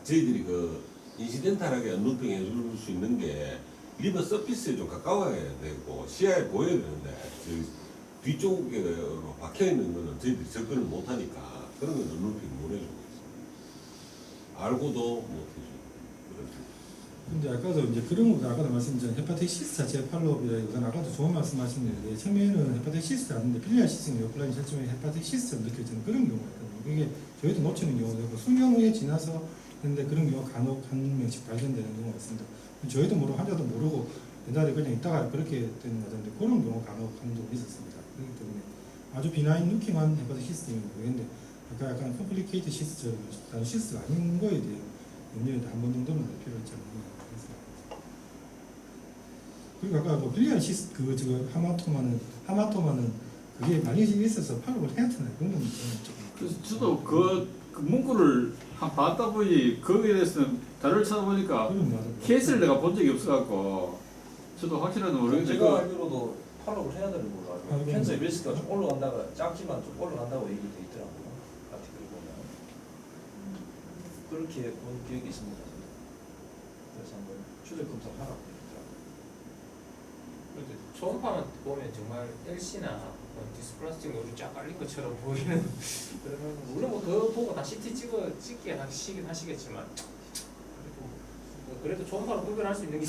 저희들이 그 인시덴탈하게 언루핑 해줄 수 있는 게 리버 서피스에 좀 가까워야 되고 시야에 보여야 되는데 뒤쪽으로 박혀 있는 거는 저희들이 접근을 못 하니까 그런 건 언루핑 못 해주고 있습니다. 알고도 못 해주고. 근데 아까도 이제 그런 것도 아까도 말씀드린 헤파티시스 자체 팔로우비라기보다는 아까도 좋은 말씀하셨는데 처음에는 헤파티시스 아닌데 빌리아 시스템 요플라인 설정에 헤파티시스 느껴지는 그런 경우가 있거든요. 이게 저희도 놓치는 경우도 있고 수년 후에 지나서 근데 그런 경우가 간혹 한 명씩 발견되는 경우가 있습니다. 저희도 모르고 환자도 모르고 옛날에 그냥 있다가 그렇게 되는 거던데 그런 경우가 간혹 한두 있었습니다. 그렇기 때문에 아주 비나인 루킹한 헤파티시스템이 모르겠는데 약간 컴플리케이트 시스처럼 다른 시스가 아닌 거에 대한 염려를 한 번 정도는 할 필요가 있지 않나. 그리고 아까 뭐 빌리안 시스 하마토마는 그게 많이 있어서 팔로우를 해야 되나요? 그런 건 조금. 그래서 저도 그 문구를 한 봤다 보니 거기에 대해서는 자료를 찾아보니까 그건 맞아요. 케이스를 내가 본 적이 없어갖고 저도 확실하는 모르겠는데 제가 알기로도 팔로우를 해야 되는 걸로 알고 아, 있어요. 캔서의 리스크가 좀 올라간다가 작지만 좀 올라간다고 얘기돼 있더라고요. 아티클 보면 그렇게 본 기억이 있습니다. 그래서 한번 추적 검사를 하라고 그러더라고요. 초음파만 보면 정말 LC나 디스플라스틱 요즘 쫙 깔린 것처럼 보이는 그러면 물론 뭐 그거 보고 다 CT 찍게 하시겠지만 그래도 초음파로 구별할 수 있는 게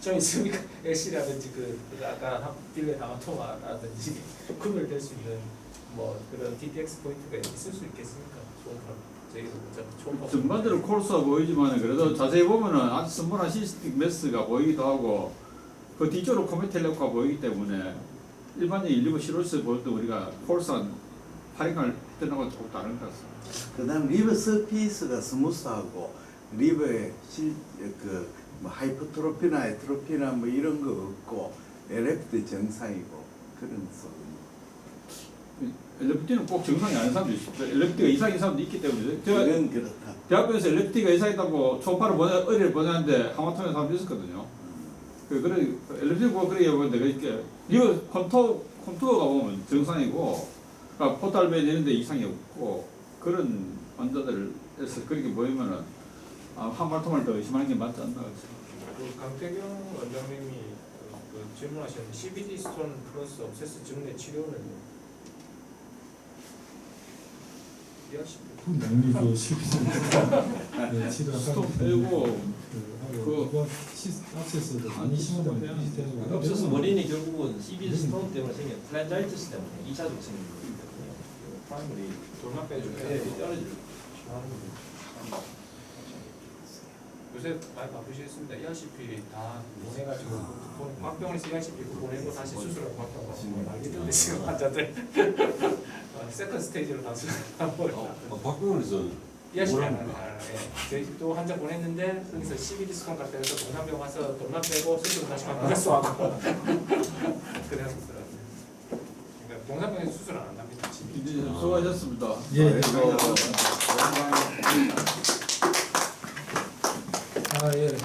좀 있으니까 LC라든지 그 아까 빌레 다마토마라든지 구별될 수 있는 뭐 그런 DTX 포인트가 있을 수 있겠습니까? 초음파로 저희도 초음파 전반적으로 콜스가 보이지만 그래도 자세히 보면은 아주 선분한 시스틱 매스가 보이기도 하고 그 뒤쪽으로 코메텔레코가 보이기 때문에 일반적인 리버 시로스 볼 때 우리가 콜스한 파링을 했던 건 조금 다른 것 같습니다. 그다음 리버 서피스가 스무스하고 리버에 뭐 하이퍼트로피나 에트로피나 뭐 이런 거 없고 LF도 정상이고 그런 소. LFT는 꼭 정상이 아닌 사람도 있습니다. LFT가 이상인 사람도 있기 때문에 제가 그건 그렇다. 대학교에서 LFT가 이상이다고 초음파를 의뢰를 보냈는데 하마터면 사람도 있었거든요. 그래 LFT 보고 그렇게 보는데 그렇게 리버 컨투어가 보면 정상이고 그러니까 포탈베인 이런 데 이상이 없고 그런 환자들에서 그렇게 보이면은 한발통을 더 의심하는 게 맞지 않나. 그 강태경 원장님이 그 질문하셨는데 CBD 스톤 플러스 옵세스 증내 치료는 그 낭비도 네, 치료가 스톱 빼고 그거 액세스도 많이 심하다면 비슷해서 없어서 원인이 결국은 CBD 스톤 때문에 생긴 플란자이티스 때문에 2차적으로 생긴 거거든요. 프라이머리 돌만 빼주면 떨어지는 요새 많이 바쁘시겠습니다. ERCP 다 보내가지고 곽병원에서 ERCP 보내고 다시 수술하고 곽병원 가시고 난리던데 지금 환자들 세컨 스테이지로 다 수술하고 박병원에서 ERCP 안 하는 저희 또 환자 보냈는데 거기서 CBD 스콘 갔다 해서 동산병 가서 돈만 빼고 수술 다시 곽병원에서 하고 그래서 그러니까 동산병에서 수술 안 한답니다. 김대진 수고하셨습니다. 예. 아이고, 아 예.